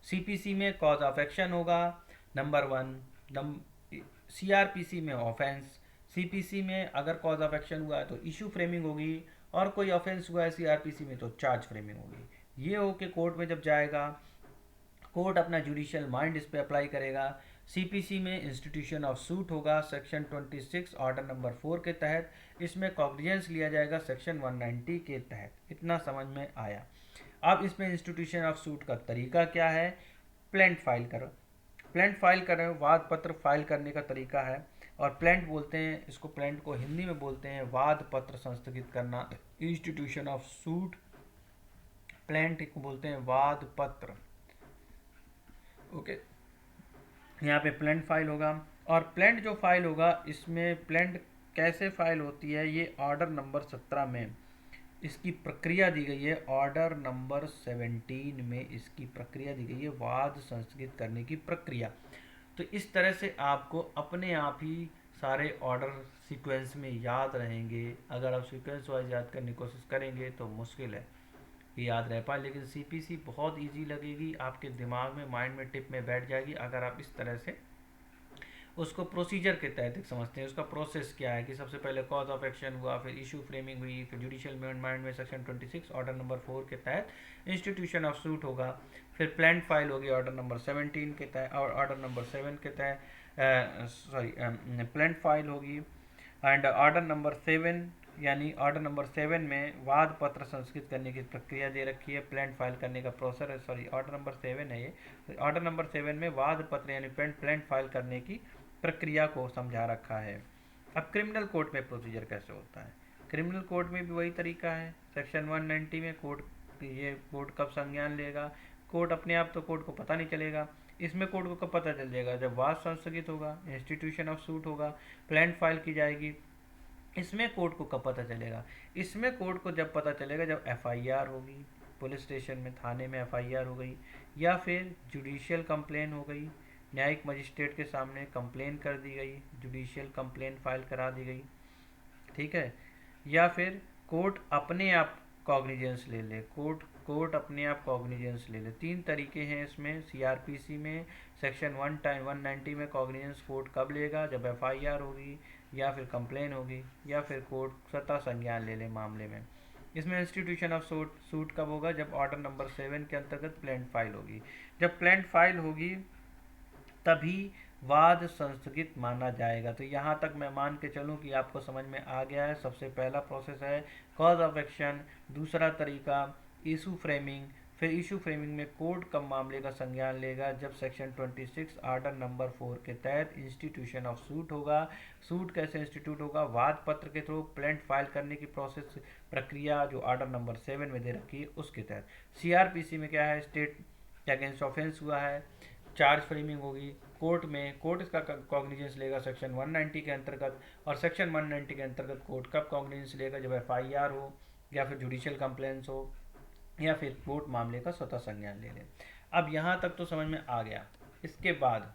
CPC में कॉज ऑफ एक्शन होगा, नंबर 1 सीआरपीसी में ऑफेंस, सीपीसी में अगर कॉज ऑफ एक्शन हुआ है तो इशू फ्रेमिंग होगी, और कोई ऑफेंस हुआ है सीआरपीसी में तो चार्ज फ्रेमिंग होगी। ये हो के कोर्ट में जब जाएगा, कोर्ट अपना जुडिशियल माइंड इस पे अप्लाई करेगा। सीपीसी में इंस्टीट्यूशन ऑफ सूट होगा सेक्शन 26 ऑर्डर नंबर 4 के तहत, इसमें कॉग्निजेंस लिया जाएगा सेक्शन 190 के तहत। इतना समझ में आया। अब इसमें इंस्टीट्यूशन ऑफ सूट का तरीका क्या है, प्लेंट फाइल करो, प्लेंट फाइल करें, वाद पत्र फाइल करने का तरीका है, और प्लेंट बोलते हैं इसको, प्लेंट को हिंदी में बोलते हैं वाद पत्र संस्थगित करना, इंस्टीट्यूशन ऑफ सूट, प्लेंट को बोलते हैं वाद पत्र। ओके, यहाँ पे प्लेंट फाइल होगा, और प्लेंट जो फाइल होगा इसमें प्लेंट कैसे फाइल होती है, ये ऑर्डर नंबर 17 में इसकी प्रक्रिया दी गई है, ऑर्डर नंबर 17 में इसकी प्रक्रिया दी गई है, वाद संस्थगित करने की प्रक्रिया। तो इस तरह से आपको अपने आप ही सारे ऑर्डर सीक्वेंस में याद रहेंगे। अगर आप सीक्वेंस वाइज याद करने की कोशिश करेंगे तो मुश्किल है कि याद रह पाए, लेकिन सीपीसी बहुत इजी लगेगी, आपके दिमाग में, माइंड में, टिप में बैठ जाएगी अगर आप इस तरह से उसको प्रोसीजर के तहत समझते हैं। उसका प्रोसेस क्या है कि सबसे पहले कॉज ऑफ एक्शन हुआ, फिर इशू फ्रेमिंग हुई, फिर जुडिशियल माइंड में सेक्शन 26 ऑर्डर नंबर 4 के तहत इंस्टीट्यूशन ऑफ सूट होगा, फिर प्लान फाइल होगी ऑर्डर नंबर 17 के तहत, और ऑर्डर नंबर 7 के तहत प्लान फाइल होगी, एंड ऑर्डर नंबर 7 यानी ऑर्डर नंबर 7 में वाद पत्र संस्कृत करने की प्रक्रिया दे रखी है, प्लान फाइल करने का प्रोसेस है, सॉरी ऑर्डर नंबर 7 है ये, ऑर्डर नंबर 7 में वाद पत्र यानी प्लान फाइल करने की प्रक्रिया को समझा रखा है। अब क्रिमिनल कोर्ट में प्रोसीजर कैसे होता है, क्रिमिनल कोर्ट में भी वही तरीका है। सेक्शन 190 में कोर्ट कब संज्ञान लेगा, कोर्ट अपने आप तो कोर्ट को पता नहीं चलेगा, इसमें कोर्ट को कब पता चल जाएगा, जब वाद संस्थगित होगा, इंस्टीट्यूशन ऑफ सूट होगा, प्लान फाइल की जाएगी। इसमें कोर्ट को कब पता चलेगा, इसमें कोर्ट को जब पता चलेगा जब एफआईआर होगी, पुलिस स्टेशन में, थाने में एफआईआर हो गई, या फिर जुडिशियल कंप्लेन हो गई, न्यायिक मजिस्ट्रेट के सामने कंप्लेन कर दी गई, जुडिशियल कंप्लेन फाइल करा दी गई, ठीक है, या फिर कोर्ट अपने आप कॉग्निजेंस ले ले, कोर्ट अपने आप कॉग्निजेंस ले ले। 3 तरीके हैं इसमें। सीआरपीसी में सेक्शन 190 में कॉग्निजेंस कोर्ट कब लेगा, जब एफआईआर होगी, या फिर कंप्लेन होगी, या फिर कोर्ट स्वतः संज्ञान ले ले मामले में। इसमें इंस्टीट्यूशन ऑफ सूट कब होगा, जब ऑर्डर नंबर 7 के अंतर्गत प्लेंट फाइल होगी। जब प्लेंट फाइल होगी तभी वाद संस्थगित माना जाएगा। तो यहाँ तक मैं मान के चलूँ कि आपको समझ में आ गया है। सबसे पहला प्रोसेस है कॉज ऑफ एक्शन, दूसरा तरीका इशू फ्रेमिंग, फिर इशू फ्रेमिंग में कोर्ट कब मामले का संज्ञान लेगा, जब सेक्शन 26 ऑर्डर नंबर 4 के तहत इंस्टीट्यूशन ऑफ सूट होगा। सूट कैसे इंस्टीट्यूट होगा, वाद पत्र के थ्रू, प्लेंट फाइल करने की प्रोसेस प्रक्रिया जो ऑर्डर नंबर 7 में दे रखी है उसके तहत। सीआरपीसी में क्या है, स्टेट के अगेंस्ट ऑफेंस हुआ है, चार्ज फ्रेमिंग होगी कोर्ट में, कोर्ट इसका कॉग्निजेंस लेगा सेक्शन 190 के अंतर्गत, और सेक्शन 190 के अंतर्गत कोर्ट कब कॉग्निजेंस लेगा, जब एफआईआर हो, या फिर जुडिशियल कंप्लेंट्स हो, या फिर कोर्ट मामले का स्वतः संज्ञान ले ले। अब यहाँ तक तो समझ में आ गया। इसके बाद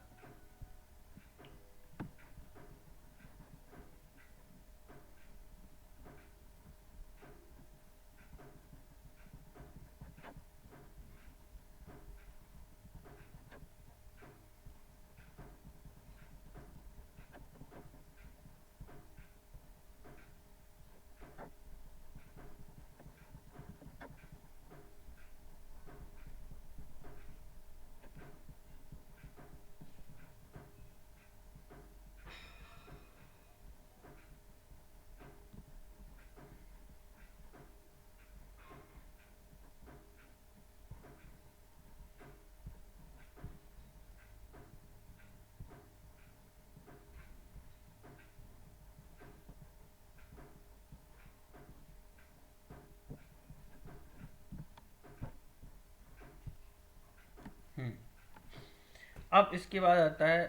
अब इसके बाद आता है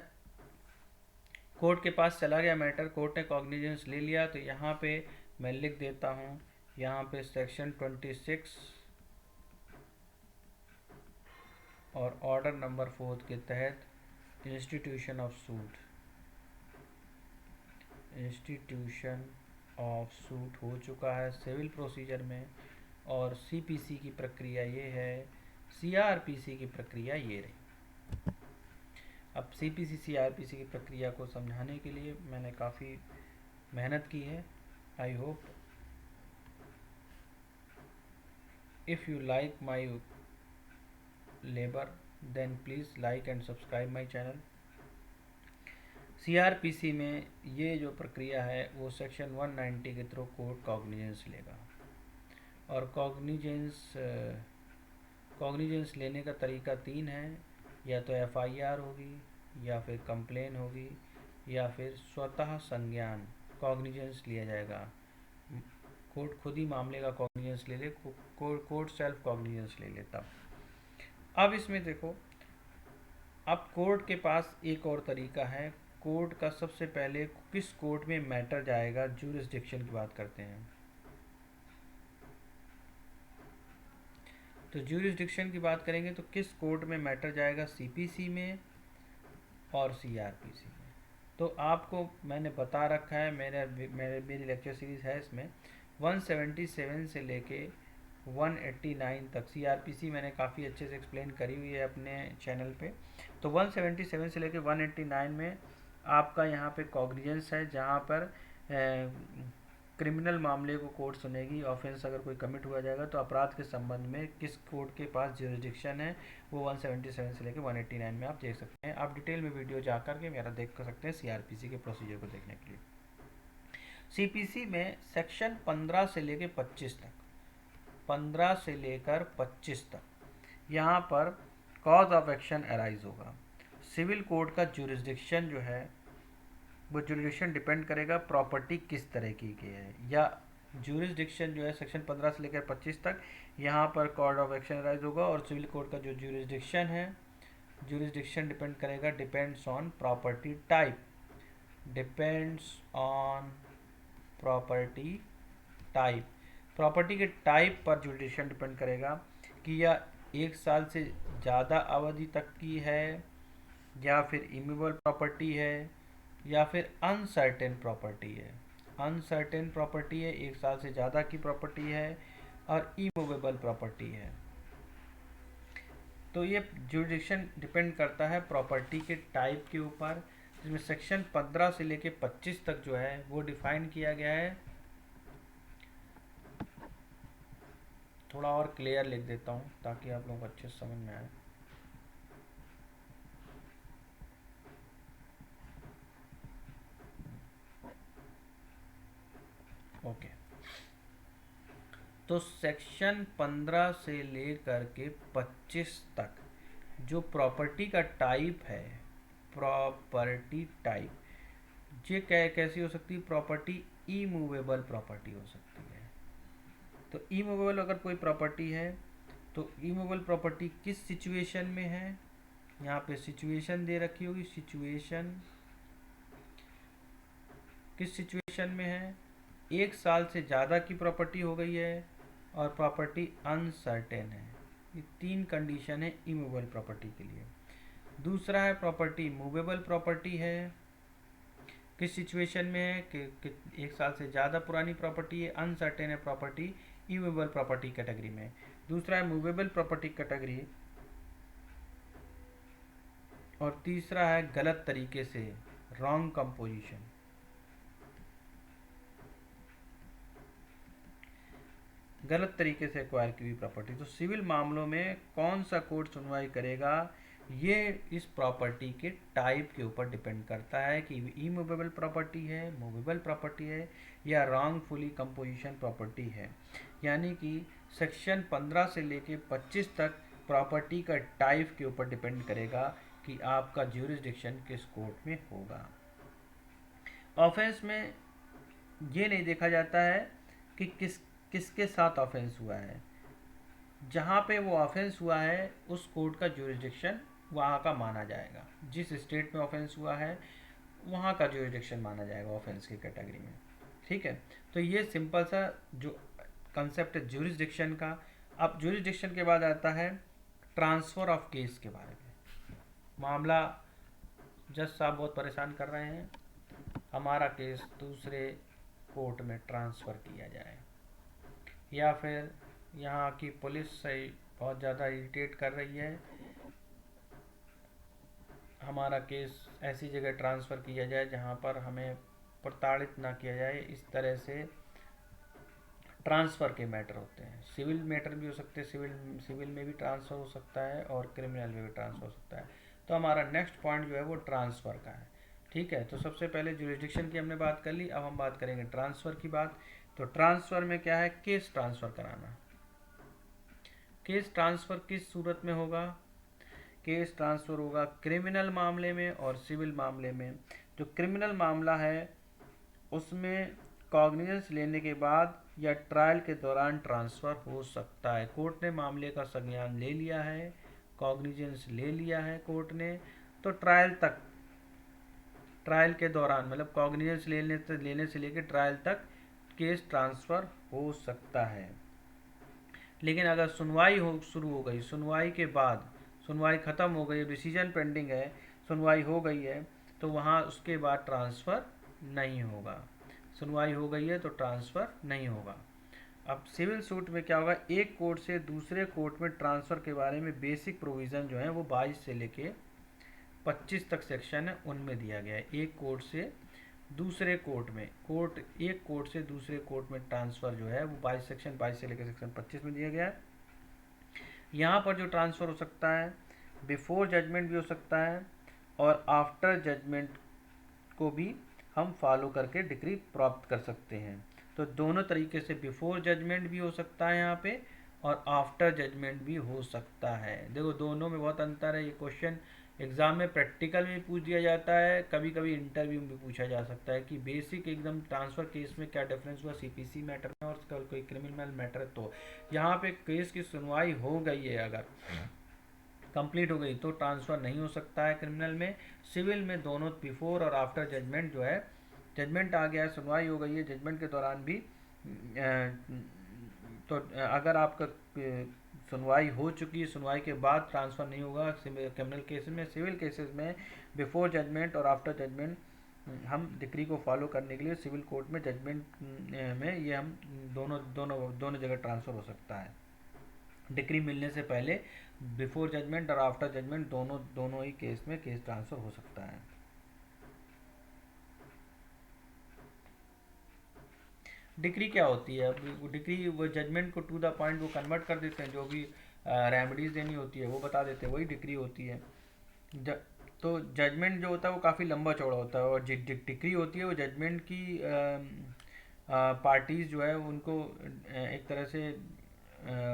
कोर्ट के पास चला गया मैटर, कोर्ट ने कॉग्निजेंस ले लिया, तो यहाँ पे मैं लिख देता हूँ, यहाँ पे सेक्शन 26 और ऑर्डर नंबर 4 के तहत institution of suit, institution of suit हो चुका है सिविल प्रोसीजर में, और सीपीसी की प्रक्रिया ये है, सीआरपीसी की प्रक्रिया ये रही। अब सीपीसी सीआरपीसी की प्रक्रिया को समझाने के लिए मैंने काफ़ी मेहनत की है। I hope if you like my labour then please like and subscribe my channel. CrPC में ये जो प्रक्रिया है वो सेक्शन 190 के थ्रू कोर्ट कॉग्निजेंस लेगा, और कॉग्निजेंस लेने का तरीका 3 है, या तो एफआईआर होगी, या फिर कंप्लेन होगी, या फिर स्वतः संज्ञान कॉग्निजेंस लिया जाएगा। कोर्ट खुद ही मामले का कॉग्निजेंस ले ले, कोर्ट सेल्फ कॉग्निजेंस ले लेता। अब इसमें देखो, अब कोर्ट के पास एक और तरीका है। कोर्ट का सबसे पहले किस कोर्ट में मैटर जाएगा, ज्यूरिसडिक्शन की बात करते हैं। तो ज्यूरिसडिक्शन की बात करेंगे तो किस कोर्ट में मैटर जाएगा, सीपीसी में और सीआरपीसी में। तो आपको मैंने बता रखा है, मेरी लेक्चर सीरीज़ है, इसमें 177 से लेके 189 तक सीआरपीसी मैंने काफ़ी अच्छे से एक्सप्लेन करी हुई है अपने चैनल पे। तो 177 से लेके 189 में आपका यहाँ पे कॉग्निजेंस है, जहाँ पर क्रिमिनल मामले को कोर्ट सुनेगी। ऑफेंस अगर कोई कमिट हुआ जाएगा तो अपराध के संबंध में किस कोर्ट के पास ज्यूरिसडिक्शन है, वो 177 से लेकर 189 में आप देख सकते हैं। आप डिटेल में वीडियो जा कर के मेरा देख सकते हैं सीआरपीसी के प्रोसीजर को देखने के लिए। सीपीसी में सेक्शन 15 से लेकर 25 तक, 15 से लेकर 25 तक यहाँ पर कॉज ऑफ एक्शन अराइज होगा। सिविल कोर्ट का ज्यूरिसडिक्शन जो है वो ज्यूरिसडिक्शन डिपेंड करेगा प्रॉपर्टी किस तरह की है, या ज्यूरिसडिक्शन जो है सेक्शन 15 से लेकर 25 तक यहाँ पर कॉज ऑफ एक्शन अराइज होगा। और सिविल कोर्ट का जो ज्यूरिसडिक्शन है, ज्यूरिसडिक्शन डिपेंड करेगा, depends on property type, depends on property type. Property के टाइप पर ज्यूरिसडिक्शन डिपेंड करेगा कि यह 1 साल से ज़्यादा अवधि तक की है, या फिर इमूवेबल प्रॉपर्टी है, या फिर अनसर्टेन प्रॉपर्टी है। अनसर्टेन प्रॉपर्टी है, 1 साल से ज़्यादा की प्रॉपर्टी है, और इमूवेबल प्रॉपर्टी है। तो ये ज्यूरिसडिक्शन डिपेंड करता है प्रॉपर्टी के टाइप के ऊपर, जिसमें सेक्शन 15 से लेके 25 तक जो है वो डिफाइन किया गया है। थोड़ा और क्लियर लिख देता हूँ ताकि आप लोगों को अच्छे से समझ में आए। ओके, तो सेक्शन 15 से लेकर के 25 तक जो प्रॉपर्टी का टाइप है, प्रॉपर्टी टाइप ये कैसी हो सकती है, प्रॉपर्टी इमूवेबल प्रॉपर्टी हो सकती है। तो इमूवेबल अगर कोई प्रॉपर्टी है तो इमूवेबल प्रॉपर्टी किस सिचुएशन में है, यहाँ पे सिचुएशन दे रखी होगी। सिचुएशन किस सिचुएशन में है, 1 साल से ज़्यादा की प्रॉपर्टी हो गई है और प्रॉपर्टी अनसर्टेन है। ये 3 कंडीशन है इमूवेबल प्रॉपर्टी के लिए। दूसरा है प्रॉपर्टी मूवेबल प्रॉपर्टी है, किस सिचुएशन में है कि 1 साल से ज़्यादा पुरानी प्रॉपर्टी है, अनसर्टेन है प्रॉपर्टी, इमूवेबल प्रॉपर्टी कैटेगरी में। दूसरा है मूवेबल प्रॉपर्टी कैटेगरी, और तीसरा है गलत तरीके से, रॉन्ग कंपोजिशन। गलत तरीके से एक्वायर की हुई प्रॉपर्टी। तो सिविल मामलों में कौन सा कोर्ट सुनवाई करेगा, ये इस प्रॉपर्टी के टाइप के ऊपर डिपेंड करता है कि इमूवेबल प्रॉपर्टी है, मूवेबल प्रॉपर्टी है, या रॉन्गफुली कंपोजिशन प्रॉपर्टी है। यानी कि सेक्शन 15 से लेके 25 तक प्रॉपर्टी का टाइप के ऊपर डिपेंड करेगा कि आपका ज्यूरिसडिक्शन किस कोर्ट में होगा। ऑफेंस में ये नहीं देखा जाता है कि किसके साथ ऑफेंस हुआ है, जहाँ पे वो ऑफेंस हुआ है उस कोर्ट का ज्यूरिसडिक्शन वहाँ का माना जाएगा, जिस स्टेट में ऑफेंस हुआ है वहाँ का ज्यूरिडिक्शन माना जाएगा ऑफेंस की कैटेगरी में। ठीक है, तो ये सिंपल सा जो कंसेप्ट है ज्यूरिडिक्शन का। अब ज्यूरिडिक्शन के बाद आता है ट्रांसफ़र ऑफ केस के बारे में। मामला, जज साहब बहुत परेशान कर रहे हैं, हमारा केस दूसरे कोर्ट में ट्रांसफ़र किया जाए, या फिर यहाँ की पुलिस से बहुत ज़्यादा इरिटेट कर रही है, हमारा केस ऐसी जगह ट्रांसफ़र किया जाए जहाँ पर हमें प्रताड़ित ना किया जाए। इस तरह से ट्रांसफ़र के मैटर होते हैं। सिविल मैटर भी हो सकते हैं, सिविल में भी ट्रांसफ़र हो सकता है और क्रिमिनल में भी ट्रांसफ़र हो सकता है। तो हमारा नेक्स्ट पॉइंट जो है वो ट्रांसफ़र का है। ठीक है, तो सबसे पहले जुरिडिक्शन की हमने बात कर ली, अब हम बात करेंगे ट्रांसफ़र की बात। तो ट्रांसफ़र में क्या है, केस ट्रांसफ़र कराना। केस ट्रांसफ़र किस सूरत में होगा, केस ट्रांसफ़र होगा क्रिमिनल मामले में और सिविल मामले में। जो क्रिमिनल मामला है उसमें कॉग्निजेंस लेने के बाद या ट्रायल के दौरान ट्रांसफ़र हो सकता है। कोर्ट ने मामले का संज्ञान ले लिया है, कॉग्निजेंस ले लिया है कोर्ट ने, तो ट्रायल तक, ट्रायल के दौरान मतलब कॉग्निजेंस लेने से लेकर ट्रायल तक केस ट्रांसफ़र हो सकता है। लेकिन अगर सुनवाई शुरू हो गई, सुनवाई के बाद, सुनवाई ख़त्म हो गई, डिसीजन पेंडिंग है, सुनवाई हो गई है, तो वहाँ उसके बाद ट्रांसफ़र नहीं होगा। सुनवाई हो गई है तो ट्रांसफ़र नहीं होगा। अब सिविल सूट में क्या होगा, एक कोर्ट से दूसरे कोर्ट में ट्रांसफ़र के बारे में बेसिक प्रोविज़न जो है वो 22 से लेके 25 तक सेक्शन है उनमें दिया गया है। एक कोर्ट से दूसरे कोर्ट में, एक कोर्ट से दूसरे कोर्ट में ट्रांसफ़र जो है वो 22 सेक्शन 22 से लेकर सेक्शन 25 में दिया गया है। यहाँ पर जो ट्रांसफ़र हो सकता है, बिफोर जजमेंट भी हो सकता है और आफ्टर जजमेंट को भी हम फॉलो करके डिग्री प्राप्त कर सकते हैं। तो दोनों तरीके से बिफोर जजमेंट भी हो सकता है यहाँ पे और आफ्टर जजमेंट भी हो सकता है। देखो दोनों में बहुत अंतर है। ये क्वेश्चन एग्ज़ाम में प्रैक्टिकल में पूछ दिया जाता है, कभी कभी इंटरव्यू में पूछा जा सकता है कि बेसिक एकदम ट्रांसफ़र केस में क्या डिफरेंस हुआ सीपीसी मैटर में और कोई क्रिमिनल मैटर है। तो यहाँ पे केस की सुनवाई हो गई है, अगर कंप्लीट हो गई तो ट्रांसफ़र नहीं हो सकता है क्रिमिनल में। सिविल में दोनों बिफोर और आफ्टर जजमेंट जो है, जजमेंट आ गया है, सुनवाई हो गई है, जजमेंट के दौरान भी तो अगर आपका सुनवाई हो चुकी है, सुनवाई के बाद ट्रांसफ़र नहीं होगा क्रिमिनल केसेस में। सिविल केसेस में बिफोर जजमेंट और आफ्टर जजमेंट हम डिक्री को फॉलो करने के लिए सिविल कोर्ट में जजमेंट में ये हम दोनों जगह ट्रांसफ़र हो सकता है। डिक्री मिलने से पहले बिफोर जजमेंट और आफ्टर जजमेंट दोनों ही केस में केस ट्रांसफ़र हो सकता है। डिक्री क्या होती है, अब डिक्री वो जजमेंट को टू द पॉइंट वो कन्वर्ट कर देते हैं, जो भी रेमेडीज देनी होती है वो बता देते हैं, वही डिक्री होती है। तो जजमेंट जो होता है वो काफ़ी लंबा चौड़ा होता है और डिक्री होती है वो जजमेंट की पार्टीज़ जो है उनको एक तरह से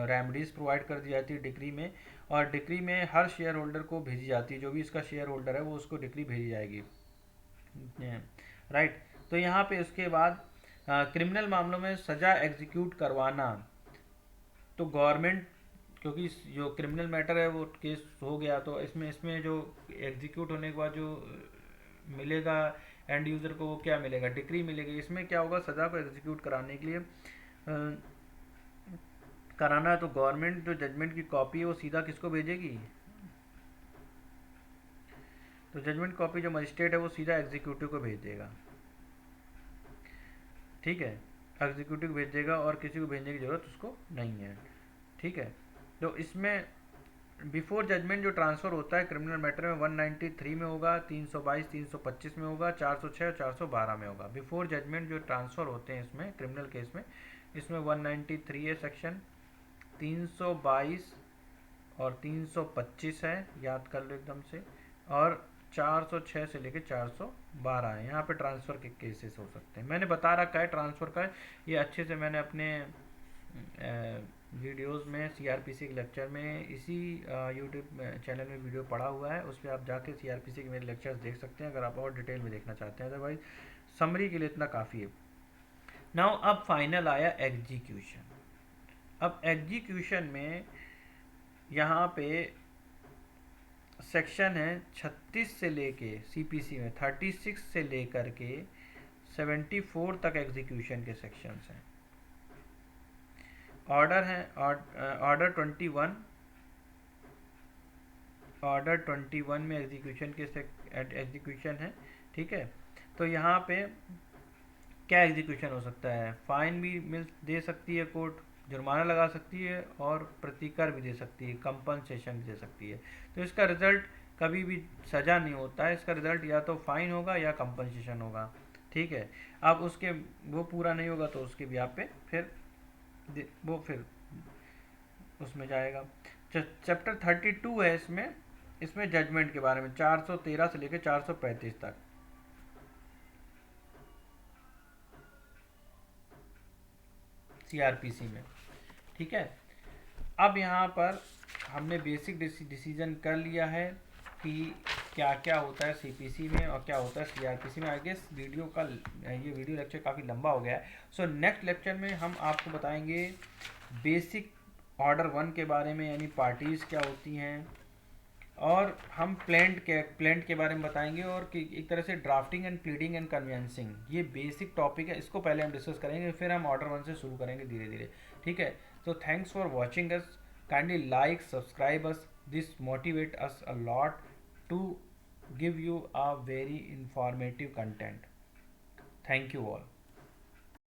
रेमेडीज़ प्रोवाइड कर दी जाती है डिक्री में, और डिक्री में हर शेयर होल्डर को भेजी जाती है, जो भी इसका शेयर होल्डर है वो उसको डिक्री भेजी जाएगी। राइट, तो यहाँ पे उसके बाद क्रिमिनल मामलों में सज़ा एग्जीक्यूट करवाना, तो गवर्नमेंट, क्योंकि जो क्रिमिनल मैटर है वो केस हो गया, तो इसमें जो एग्जीक्यूट होने के बाद जो मिलेगा एंड यूज़र को, वो क्या मिलेगा, डिक्री मिलेगी। इसमें क्या होगा, सज़ा को एग्जीक्यूट कराने के लिए कराना है तो गवर्नमेंट जो जजमेंट की कॉपी है वो सीधा किसको भेजेगी, तो जजमेंट कॉपी जो मजिस्ट्रेट है वो सीधा एग्जीक्यूटिव को भेज देगा। ठीक है, एग्जीक्यूटिव भेज देगा और किसी को भेजने की ज़रूरत उसको नहीं है। ठीक है, तो इसमें बिफोर जजमेंट जो ट्रांसफ़र होता है क्रिमिनल मैटर में 193 में होगा, 322 325 में होगा, 406 और 412 में होगा। बिफोर जजमेंट जो ट्रांसफ़र होते हैं इसमें क्रिमिनल केस में, इसमें 193 है सेक्शन, 322 और 325 है, याद कर लो एकदम से, और 406 से लेकर 412 है। यहाँ पे ट्रांसफ़र के केसेस हो सकते हैं, मैंने बता रखा है ट्रांसफ़र का, ये अच्छे से मैंने अपने वीडियोस में सीआरपीसी के लेक्चर में इसी यूट्यूब चैनल में वीडियो पड़ा हुआ है, उस पर आप जाके सीआरपीसी के मेरे लेक्चर्स देख सकते हैं अगर आप और डिटेल में देखना चाहते हैं। अदरवाइज समरी के लिए इतना काफ़ी है। नाउ अब फाइनल आया एग्जीक्यूशन। अब एग्जीक्यूशन में यहाँ पे सेक्शन है 36 से लेके सीपीसी में 36 से लेकर के 74 तक एग्जीक्यूशन के सेक्शंस हैं। ऑर्डर है ऑर्डर 21, ऑर्डर 21 में एग्जीक्यूशन के एग्जीक्यूशन है। ठीक है, तो यहाँ पे क्या एग्जीक्यूशन हो सकता है? फाइन भी मिल दे सकती है कोर्ट, जुर्माना लगा सकती है और प्रतिकर भी दे सकती है, कंपनसेशन भी दे सकती है। तो इसका रिजल्ट कभी भी सज़ा नहीं होता है, इसका रिजल्ट या तो फाइन होगा या कंपनसेशन होगा। ठीक है, अब उसके वो पूरा नहीं होगा तो उसके भी आप पे फिर वो फिर उसमें जाएगा। चैप्टर 32 है इसमें, इसमें जजमेंट के बारे में 413 से लेकर 435 तक। सीआरपीसी में। ठीक है, अब यहाँ पर हमने बेसिक डिसीजन कर लिया है कि क्या क्या होता है सीपीसी में और क्या होता है सीआरपीसी में। आई गेस वीडियो का ये वीडियो लेक्चर काफ़ी लंबा हो गया है। सो नेक्स्ट लेक्चर में हम आपको बताएंगे बेसिक ऑर्डर 1 के बारे में, यानी पार्टीज़ क्या होती हैं, और हम प्लेंट के बारे में बताएंगे, और कि एक तरह से drafting and pleading and convincing, ये बेसिक टॉपिक है, इसको पहले हम डिस्कस करेंगे, फिर हम ऑर्डर 1 से शुरू करेंगे धीरे धीरे। ठीक है, so thanks for watching us. Kindly like, subscribe us. This motivate us a lot to give you a very informative content. Thank you all.